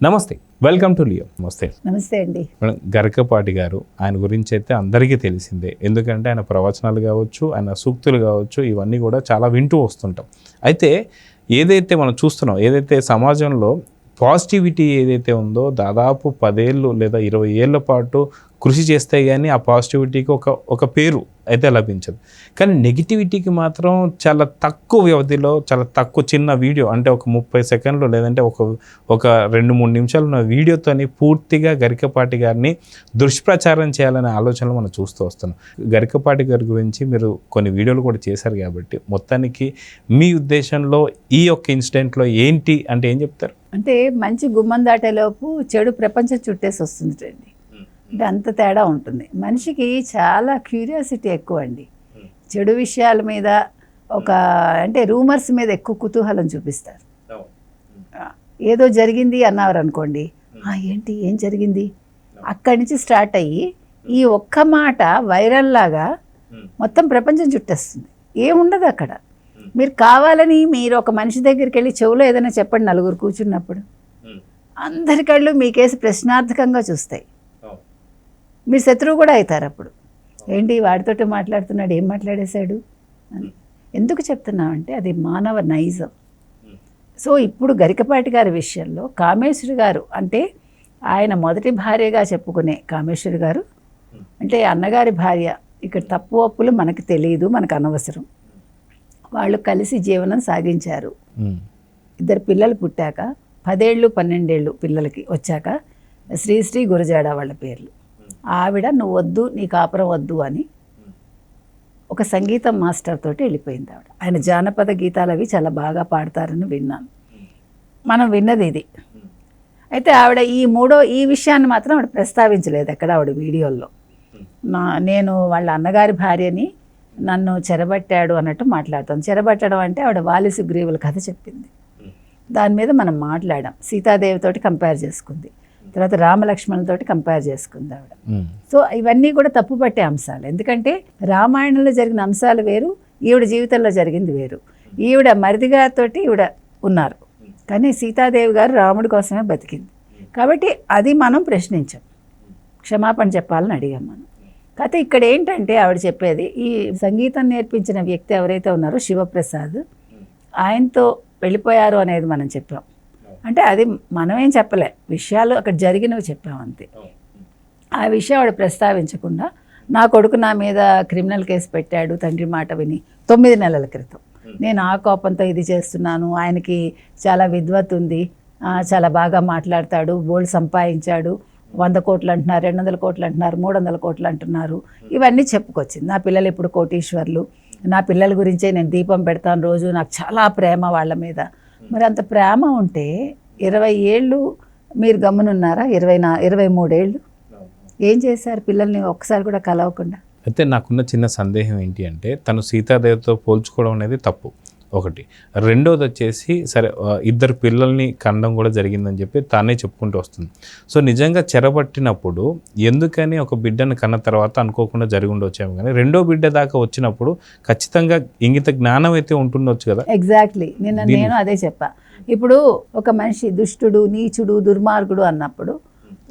నమస్తే, welcome to Leo. నమస్తే. నమస్తే అండి. గరికపాటి గారు, ఆయన గురించి అయితే అందరికీ తెలిసిందే. ఎందుకంటే ఆయన ప్రవచనాలు కావచ్చు, ఆయన సూక్తులు కావచ్చు, ఇవన్నీ కూడా చాలా వింటూ వస్తుంటాం. అయితే ఏదైతే మనం చూస్తున్నాం, ఏదైతే సమాజంలో పాజిటివిటీ ఏదైతే ఉందో దాదాపు 10 ఏళ్ళు లేదా 20 ఏళ్ళ పాటు కృషి చేస్తే కానీ ఆ పాజిటివిటీకి ఒక పేరు అయితే లభించదు. కానీ నెగిటివిటీకి మాత్రం చాలా తక్కువ వ్యవధిలో, చాలా తక్కువ చిన్న వీడియో, అంటే ఒక 30 సెకండ్లు లేదంటే ఒక 2-3 నిమిషాలు ఉన్న వీడియోతోని పూర్తిగా గరికపాటి గారిని దుష్ప్రచారం చేయాలనే ఆలోచనలు మనం చూస్తూ వస్తున్నాం. గరికపాటి గారి గురించి మీరు కొన్ని వీడియోలు కూడా చేశారు కాబట్టి మొత్తానికి మీ ఉద్దేశంలో ఈ యొక్క ఇన్సిడెంట్లో ఏంటి అంటే ఏం చెప్తారు? అంటే మంచి గుమ్మం దాటేలోపు చెడు ప్రపంచం చుట్టేసి వస్తుంది అండి. అంటే అంత తేడా ఉంటుంది. మనిషికి చాలా క్యూరియాసిటీ ఎక్కువ అండి. చెడు విషయాల మీద అంటే రూమర్స్ మీద ఎక్కువ కుతూహలం చూపిస్తారు. ఏదో జరిగింది అన్నారు అనుకోండి, ఏంటి ఏం జరిగింది, అక్కడి నుంచి స్టార్ట్ అయ్యి ఈ ఒక్క మాట వైరల్ లాగా మొత్తం ప్రపంచం చుట్టేస్తుంది. ఏముండదు అక్కడ. మీరు కావాలని మీరు ఒక మనిషి దగ్గరికి వెళ్ళి చెవులో ఏదైనా చెప్పండి, నలుగురు కూర్చున్నప్పుడు అందరి కళ్ళు మీ కేసు ప్రశ్నార్థకంగా చూస్తాయి. మీరు శత్రువు కూడా అవుతారు. అప్పుడు ఏంటి వాడితోటి మాట్లాడుతున్నాడు, ఏం మాట్లాడేశాడు అని. ఎందుకు చెప్తున్నామంటే అది మానవ నైజం. సో ఇప్పుడు గరికపాటి గారి విషయంలో కామేశ్వరి గారు, అంటే ఆయన మొదటి భార్యగా చెప్పుకునే కామేశ్వరి గారు, అంటే అన్నగారి భార్య, ఇక్కడ తప్పు ఒప్పులు మనకు తెలియదు, మనకు అనవసరం. వాళ్ళు కలిసి జీవనం సాగించారు. 2 పిల్లలు పుట్టాక 10 ఏళ్ళు 12 ఏళ్ళు పిల్లలకి వచ్చాక శ్రీశ్రీ గురజాడ వాళ్ళ పేర్లు. ఆవిడ నువ్వు వద్దు, నీ కాపురం వద్దు అని ఒక సంగీతం మాస్టర్ తోటి వెళ్ళిపోయింది ఆవిడ. ఆయన జానపద గీతాలు అవి చాలా బాగా పాడతారని విన్నాను. మనం విన్నది ఇది. అయితే ఆవిడ ఈ విషయాన్ని మాత్రం ఆవిడ ప్రస్తావించలేదు ఎక్కడ ఆవిడ వీడియోల్లో. నేను వాళ్ళ అన్నగారి భార్యని నన్ను చెరబట్టాడు అన్నట్టు మాట్లాడుతాను. చెరబట్టడం అంటే ఆవిడ వాలి సుగ్రీవుల కథ చెప్పింది. దాని మీద మనం మాట్లాడాం. సీతాదేవితోటి కంపేర్ చేసుకుంది, తర్వాత రామలక్ష్మణులతోటి కంపేర్ చేసుకుంది ఆవిడ. సో ఇవన్నీ కూడా తప్పుపట్టే అంశాలు. ఎందుకంటే రామాయణంలో జరిగిన అంశాలు వేరు, ఈవిడ జీవితంలో జరిగింది వేరు. ఈవిడ మరిదిగారితోటి ఈవిడ ఉన్నారు, కానీ సీతాదేవి గారు రాముడి కోసమే బతికింది. కాబట్టి అది మనం ప్రశ్నించాం, క్షమాపణ చెప్పాలని అడిగాం మనం. కాకపోతే ఇక్కడ ఏంటంటే ఆవిడ చెప్పేది, ఈ సంగీతం నేర్పించిన వ్యక్తి ఎవరైతే ఉన్నారో శివప్రసాద్, ఆయనతో వెళ్ళిపోయారు అనేది మనం చెప్పాం. అంటే అది మనమేం చెప్పలే, విషయాలు అక్కడ జరిగినవి చెప్పాం అంతే. ఆ విషయం ఆవిడ ప్రస్తావించకుండా నా కొడుకు నా మీద క్రిమినల్ కేసు పెట్టాడు తండ్రి మాట విని 9 నెలల క్రితం, నేను ఆ కోపంతో ఇది చేస్తున్నాను, ఆయనకి చాలా విద్వత్ ఉంది, చాలా బాగా మాట్లాడతాడు, బోల్డ్ సంపాదించాడు, 100 కోట్లు అంటున్నారు, 200 కోట్లు అంటున్నారు, 300 కోట్లు అంటున్నారు, ఇవన్నీ చెప్పుకొచ్చింది. నా పిల్లలు ఇప్పుడు కోటీశ్వర్లు, నా పిల్లల గురించే నేను దీపం పెడతాను రోజు, నాకు చాలా ప్రేమ వాళ్ళ మీద. మరి అంత ప్రేమ ఉంటే 20 ఏళ్ళు మీరు గమ్మునున్నారా? 23 ఏళ్ళు ఏం చేశారు పిల్లల్ని ఒక్కసారి కూడా కలవకుండా? అయితే నాకున్న చిన్న సందేహం ఏంటి అంటే, తను సీతాదేవితో పోల్చుకోవడం అనేది తప్పు ఒకటి. రెండోది వచ్చేసి సరే 2 పిల్లల్ని కనడం కూడా జరిగిందని చెప్పి తానే చెప్పుకుంటూ వస్తుంది. సో నిజంగా చెరబట్టినప్పుడు ఎందుకని ఒక బిడ్డను కన్న తర్వాత అనుకోకుండా జరిగి ఉండొచ్చాము, కానీ 2వ బిడ్డ దాకా వచ్చినప్పుడు ఖచ్చితంగా ఇంగిత జ్ఞానం అయితే ఉంటుండొచ్చు కదా. ఎగ్జాక్ట్లీ, నేను అదే చెప్పా. ఇప్పుడు ఒక మనిషి దుష్టుడు, నీచుడు, దుర్మార్గుడు అన్నప్పుడు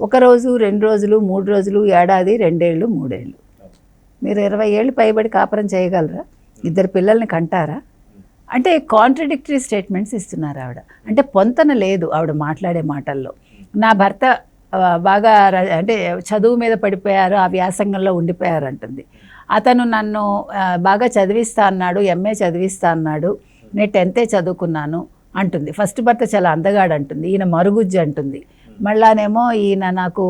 1 రోజు 2 రోజులు 3 రోజులు, ఏడాది 2 ఏళ్ళు 3 ఏళ్ళు, మీరు 20 ఏళ్ళు పైబడి కాపురం చేయగలరా? 2 పిల్లల్ని కంటారా? అంటే కాంట్రడిక్టరీ స్టేట్మెంట్స్ ఇస్తున్నారు ఆవిడ. అంటే పొంతన లేదు ఆవిడ మాట్లాడే మాటల్లో. నా భర్త బాగా అంటే చదువు మీద పడిపోయారు, ఆ వ్యాసంగంలో ఉండిపోయారు అంటుంది. అతను నన్ను బాగా చదివిస్తా అన్నాడు, MA చదివిస్తా అన్నాడు, నేను 10th చదువుకున్నాను అంటుంది. ఫస్ట్ భర్త చాలా అందగాడు అంటుంది, ఈయన మరుగుజ్జు అంటుంది. మళ్ళానేమో ఈయన నాకు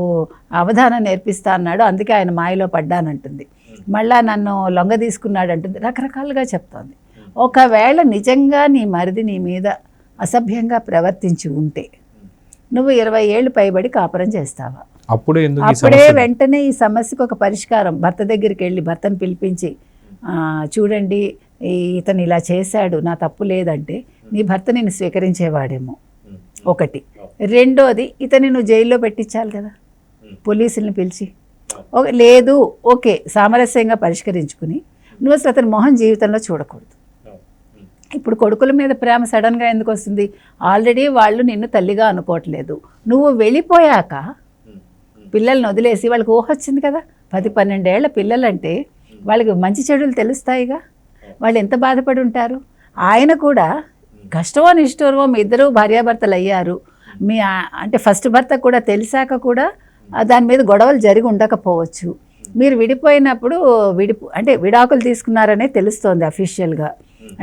అవధానం నేర్పిస్తా అన్నాడు, అందుకే ఆయన మాయలో పడ్డానంటుంది. మళ్ళా నన్ను లొంగ తీసుకున్నాడు అంటుంది. రకరకాలుగా చెప్తోంది. ఒకవేళ నిజంగా నీ మరిది నీ మీద అసభ్యంగా ప్రవర్తించి ఉంటే నువ్వు 20 ఏళ్ళు పైబడి కాపురం చేస్తావా? అప్పుడే వెంటనే ఈ సమస్యకు ఒక పరిష్కారం, భర్త దగ్గరికి వెళ్ళి భర్తను పిలిపించి, చూడండి ఇతను ఇలా చేశాడు, నా తప్పు లేదంటే నీ భర్త నేను స్వీకరించేవాడేమో ఒకటి. రెండోది, ఇతని నువ్వు జైల్లో పెట్టించాలి కదా, పోలీసుల్ని పిలిచి. లేదు, ఓకే, సామరస్యంగా పరిష్కరించుకుని నువ్వు అసలు అతని మొహం జీవితంలో చూడకూడదు. ఇప్పుడు కొడుకుల మీద ప్రేమ సడన్గా ఎందుకు వస్తుంది? ఆల్రెడీ వాళ్ళు నిన్ను తల్లిగా అనుకోవట్లేదు. నువ్వు వెళ్ళిపోయాక పిల్లల్ని వదిలేసి వాళ్ళకి ఊహ వచ్చింది కదా, 10-12 ఏళ్ల పిల్లలంటే వాళ్ళకి మంచి చెడులు తెలుస్తాయిగా, వాళ్ళు ఎంత బాధపడి ఉంటారు. ఆయన కూడా కష్టమో నిష్ఠూరమో మీ ఇద్దరు భార్యాభర్తలు అయ్యారు. అంటే ఫస్ట్ భర్త కూడా తెలిసాక కూడా దాని మీద గొడవలు జరిగి ఉండకపోవచ్చు. మీరు విడిపోయినప్పుడు అంటే విడాకులు తీసుకున్నారనే తెలుస్తోంది అఫీషియల్గా,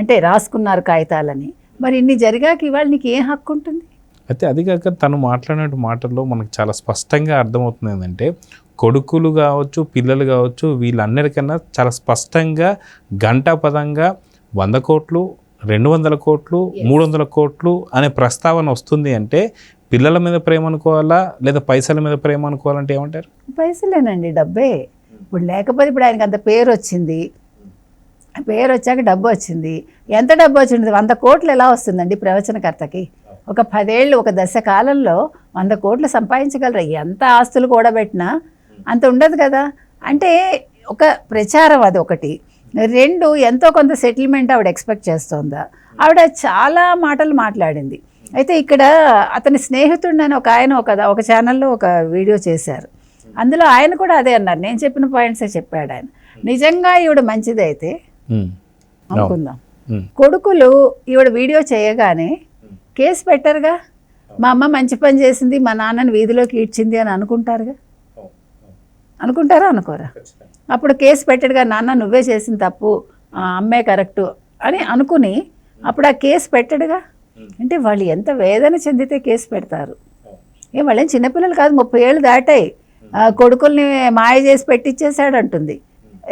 అంటే రాసుకున్నారు కాగితాలని. మరి ఇన్ని జరిగాక ఇవాళ నీకు ఏం హక్కు ఉంటుంది? అయితే అది కాక తను మాట్లాడిన మాటల్లో మనకు చాలా స్పష్టంగా అర్థమవుతుంది ఏంటంటే, కొడుకులు కావచ్చు, పిల్లలు కావచ్చు, వీళ్ళందరికన్నా చాలా స్పష్టంగా ఘంటాపదంగా 100 కోట్లు, 200 కోట్లు, 300 కోట్లు అనే ప్రస్తావన వస్తుంది అంటే పిల్లల మీద ప్రేమ అనుకోవాలా లేదా పైసల మీద ప్రేమ అనుకోవాలంటే ఏమంటారు? పైసలేనండి, డబ్బే. ఇప్పుడు లేకపోతే ఇప్పుడు ఆయనకి అంత పేరు వచ్చింది, పేరు వచ్చాక డబ్బు వచ్చింది. ఎంత డబ్బు వచ్చింది? 100 కోట్లు ఎలా వస్తుందండి ప్రవచనకర్తకి? ఒక 10 ఏళ్ళు, ఒక దశ కాలంలో 100 కోట్లు సంపాదించగలరా? ఎంత ఆస్తులు కూడబెట్టినా అంత ఉండదు కదా. అంటే ఒక ప్రచారం అది ఒకటి. 2, ఎంతో కొంత సెటిల్మెంట్ ఆవిడ ఎక్స్పెక్ట్ చేస్తోందా? ఆవిడ చాలా మాటలు మాట్లాడింది. అయితే ఇక్కడ అతని స్నేహితుడిని ఒక ఆయన ఒక ఛానల్లో ఒక వీడియో చేశారు. అందులో ఆయన కూడా అదే అన్నారు, నేను చెప్పిన పాయింట్సే చెప్పాడు ఆయన. నిజంగా ఈవిడ మంచిదైతే అనుకుందాం, కొడుకులు ఈవిడ వీడియో చేయగానే కేసు పెట్టరుగా. మా అమ్మ మంచి పని చేసింది, మా నాన్నని వీధిలోకి ఈడ్చింది అని అనుకుంటారుగా. అనుకుంటారా? అనుకోరా? అప్పుడు కేసు పెట్టడుగా, నాన్న నువ్వే చేసిన తప్పు, అమ్మే కరెక్టు అని అనుకుని అప్పుడు ఆ కేసు పెట్టడుగా. అంటే వాళ్ళు ఎంత వేదన చెందితే కేసు పెడతారు. వాళ్ళేం చిన్నపిల్లలు కాదు, 30 ఏళ్ళు దాటాయి. కొడుకుల్ని మాయ చేసి పెట్టించేసాడు అంటుంది.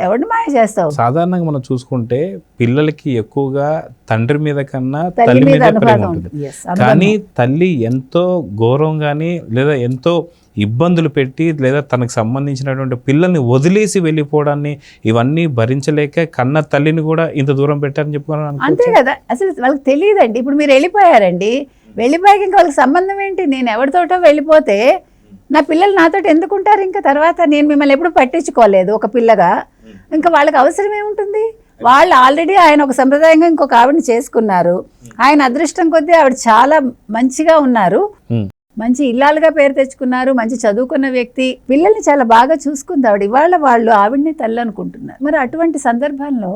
ఎవరిని మాయ చేస్తావు? సాధారణంగా మనం చూసుకుంటే పిల్లలకి ఎక్కువగా తండ్రి మీద కన్నా తల్లి మీద ప్రేమ ఉంటుంది. కానీ తల్లి ఎంతో గౌరవంగాని లేదా ఎంతో ఇబ్బందులు పెట్టి లేదా తనకు సంబంధించినటువంటి పిల్లల్ని వదిలేసి వెళ్ళిపోవడాన్ని ఇవన్నీ భరించలేక కన్న తల్లిని కూడా ఇంత దూరం పెట్టారని చెప్పుకోవాలి. అంతే కదా, అసలు వాళ్ళకి తెలియదండి. ఇప్పుడు మీరు వెళ్ళిపోయారండి, వెళ్ళిపోయాక ఇంకా వాళ్ళకి సంబంధం ఏంటి? నేను ఎవరితోటో వెళ్ళిపోతే నా పిల్లలు నాతో ఎందుకుంటారు? ఇంకా తర్వాత నేను మిమ్మల్ని ఎప్పుడు పట్టించుకోలేదు ఒక పిల్లగా, ఇంకా వాళ్ళకి అవసరం ఏముంటుంది? వాళ్ళు ఆల్రెడీ ఆయన ఒక సంప్రదాయంగా ఇంకొక ఆవిడని చేసుకున్నారు. ఆయన అదృష్టం కొద్దీ ఆవిడ చాలా మంచిగా ఉన్నారు, మంచి ఇల్లాలుగా పేరు తెచ్చుకున్నారు, మంచి చదువుకున్న వ్యక్తి, పిల్లల్ని చాలా బాగా చూసుకుంది ఆవిడ. ఇవాళ వాళ్ళు ఆవిడని తల్లి అనుకుంటున్నారు. మరి అటువంటి సందర్భంలో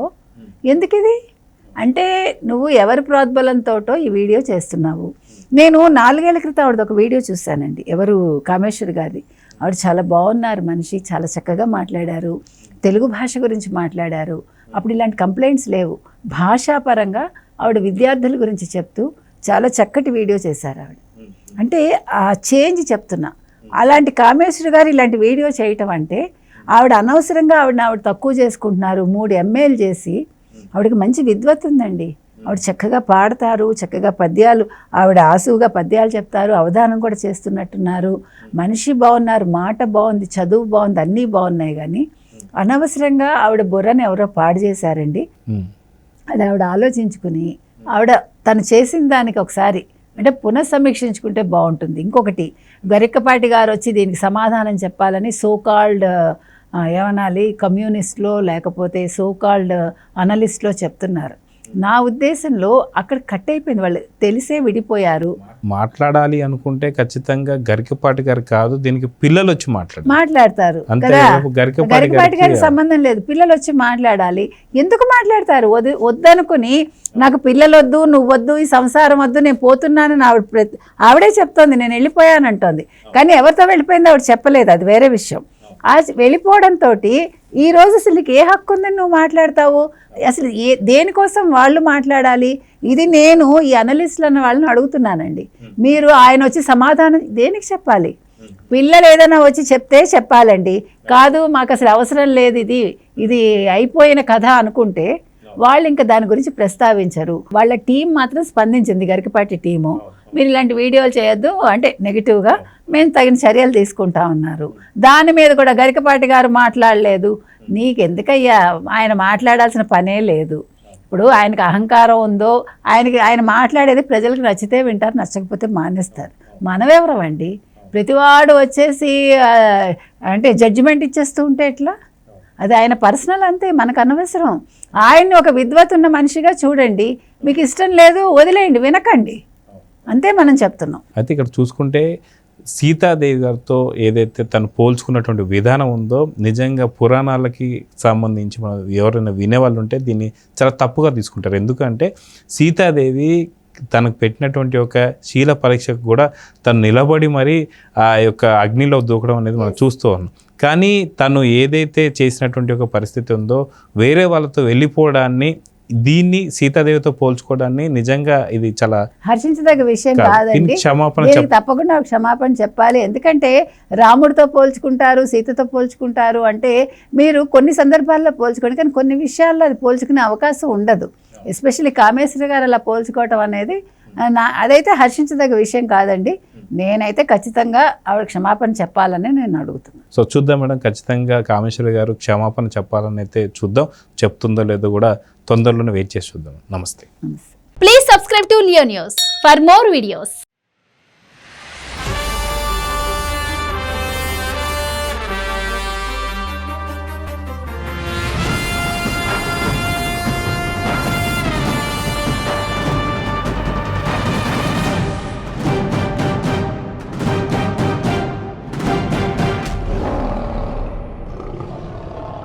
ఎందుకు ఇది? అంటే నువ్వు ఎవరి ప్రోద్బలంతోటో ఈ వీడియో చేస్తున్నావు. నేను 4 ఏళ్ల క్రితం ఆవిడది ఒక వీడియో చూశానండి, ఎవరు కామేశ్వరి గారిది. ఆవిడ చాలా బాగున్నారు మనిషి, చాలా చక్కగా మాట్లాడారు, తెలుగు భాష గురించి మాట్లాడారు. అప్పుడు ఇలాంటి కంప్లైంట్స్ లేవు. భాషాపరంగా ఆవిడ విద్యార్థుల గురించి చెప్తూ చాలా చక్కటి వీడియో చేశారు ఆవిడ. అంటే ఆ చేంజ్ చెప్తున్నా. అలాంటి కామేశ్వరి గారు ఇలాంటి వీడియో చేయటం అంటే ఆవిడ అనవసరంగా ఆవిడ తక్కువ చేసుకుంటున్నారు. 3 MAలు చేసి, ఆవిడకి మంచి విద్వత్ ఉందండి, ఆవిడ చక్కగా పాడతారు, చక్కగా పద్యాలు, ఆవిడ ఆసువుగా పద్యాలు చెప్తారు, అవధానం కూడా చేస్తున్నట్టున్నారు, మనిషి బాగున్నారు, మాట బాగుంది, చదువు బాగుంది, అన్నీ బాగున్నాయి. కానీ అనవసరంగా ఆవిడ బుర్రని ఎవరో పాడు చేశారండి. అది ఆవిడ ఆలోచించుకుని ఆవిడ తను చేసిన దానికి ఒకసారి అంటే పునఃసమీక్షించుకుంటే బాగుంటుంది. ఇంకొకటి, గరికపాటి గారు వచ్చి దీనికి సమాధానం చెప్పాలని సోకాల్డ్ ఏమనాలి కమ్యూనిస్ట్లో లేకపోతే సోకాల్డ్ అనలిస్ట్లో చెప్తున్నారు. నా ఉద్దేశంలో అక్కడ కట్ అయిపోయింది, వాళ్ళు తెలిసే విడిపోయారు. మాట్లాడాలి అనుకుంటే ఖచ్చితంగా గరికపాటి గారు కాదు, దీనికి పిల్లలు వచ్చి మాట్లాడతారు కదా. గరికపాటి గారికి సంబంధం లేదు, పిల్లలు వచ్చి మాట్లాడాలి. ఎందుకు మాట్లాడతారు? వద్దనుకుని నాకు పిల్లలు వద్దు, నువ్వు వద్దు, ఈ సంసారం వద్దు, నేను పోతున్నానని ఆవిడే చెప్తోంది, నేను వెళ్ళిపోయానంటోంది. కానీ ఎవరితో వెళ్ళిపోయిందో ఆవిడ చెప్పలేదు, అది వేరే విషయం. ఆ వెళ్ళిపోవడంతో ఈరోజు అసలు నీకు ఏ హక్కు ఉందని నువ్వు మాట్లాడతావు? అసలు దేనికోసం వాళ్ళు మాట్లాడాలి? ఇది నేను ఈ అనలిస్టులు అన్న వాళ్ళని అడుగుతున్నానండి. మీరు ఆయన వచ్చి సమాధానం దేనికి చెప్పాలి? పిల్లలు ఏదైనా వచ్చి చెప్తే చెప్పాలండి. కాదు మాకు అసలు అవసరం లేదు, ఇది అయిపోయిన కథ అనుకుంటే వాళ్ళు ఇంకా దాని గురించి ప్రస్తావించరు. వాళ్ళ టీం మాత్రం స్పందించింది, గరికపాటి టీము, మీరు ఇలాంటి వీడియోలు చేయొద్దు అంటే నెగిటివ్గా మేము తగిన చర్యలు తీసుకుంటా ఉన్నారు. దాని మీద కూడా గరికపాటి గారు మాట్లాడలేదు. నీకెందుకయ్యా, ఆయన మాట్లాడాల్సిన పనే లేదు. ఇప్పుడు ఆయనకు అహంకారం ఉందో, ఆయన మాట్లాడేది ప్రజలకు నచ్చితే వింటారు, నచ్చకపోతే మానేస్తారు. మనమెవరమండి? ప్రతివాడు వచ్చేసి అంటే జడ్జిమెంట్ ఇచ్చేస్తూ ఉంటే ఎట్లా? అది ఆయన పర్సనల్, అంతే, మనకు అనవసరం. ఆయన్ని ఒక విద్వత్ ఉన్న మనిషిగా చూడండి, మీకు ఇష్టం లేదు వదిలేయండి, వినకండి, అంతే మనం చెప్తున్నాం. అయితే ఇక్కడ చూసుకుంటే సీతాదేవి గారితో ఏదైతే తను పోల్చుకున్నటువంటి విధానం ఉందో నిజంగా పురాణాలకి సంబంధించి మనం ఎవరైనా వినేవాళ్ళు ఉంటే దీన్ని చాలా తప్పుగా తీసుకుంటారు. ఎందుకంటే సీతాదేవి తనకు పెట్టినటువంటి ఒక శీల పరీక్షకు కూడా తను నిలబడి మరి ఆ యొక్క అగ్నిలో దూకడం అనేది మనం చూస్తూ ఉన్నాం. కానీ తను ఏదైతే చేసినటువంటి ఒక పరిస్థితి ఉందో వేరే వాళ్ళతో వెళ్ళిపోవడాన్ని, దీన్ని సీతాదేవితో పోల్చుకోవడాన్ని నిజంగా ఇది చాలా హర్షించదగ్గ విషయం కాదండి. క్షమాపణ తప్పకుండా క్షమాపణ చెప్పాలి. ఎందుకంటే రాముడితో పోల్చుకుంటారు, సీతతో పోల్చుకుంటారు అంటే మీరు కొన్ని సందర్భాల్లో పోల్చుకోండి, కానీ కొన్ని విషయాల్లో అది పోల్చుకునే అవకాశం ఉండదు. ఎస్పెషల్లీ కామేశ్వరి గారు అలా పోల్చుకోవటం అనేది అదైతే హర్షించదగ్గ విషయం కాదండి. నేనైతే ఖచ్చితంగా ఆవిడ క్షమాపణ చెప్పాలని నేను అడుగుతున్నాను. సో చూద్దాం మేడం, ఖచ్చితంగా కామేశ్వరి గారు క్షమాపణ చెప్పాలని అయితే చూద్దాం. చెప్తుందో లేదో కూడా తొందరలోనే వెయిట్ చేసి చూద్దాం. నమస్తే. నమస్తే. Please subscribe to Leo News for more videos.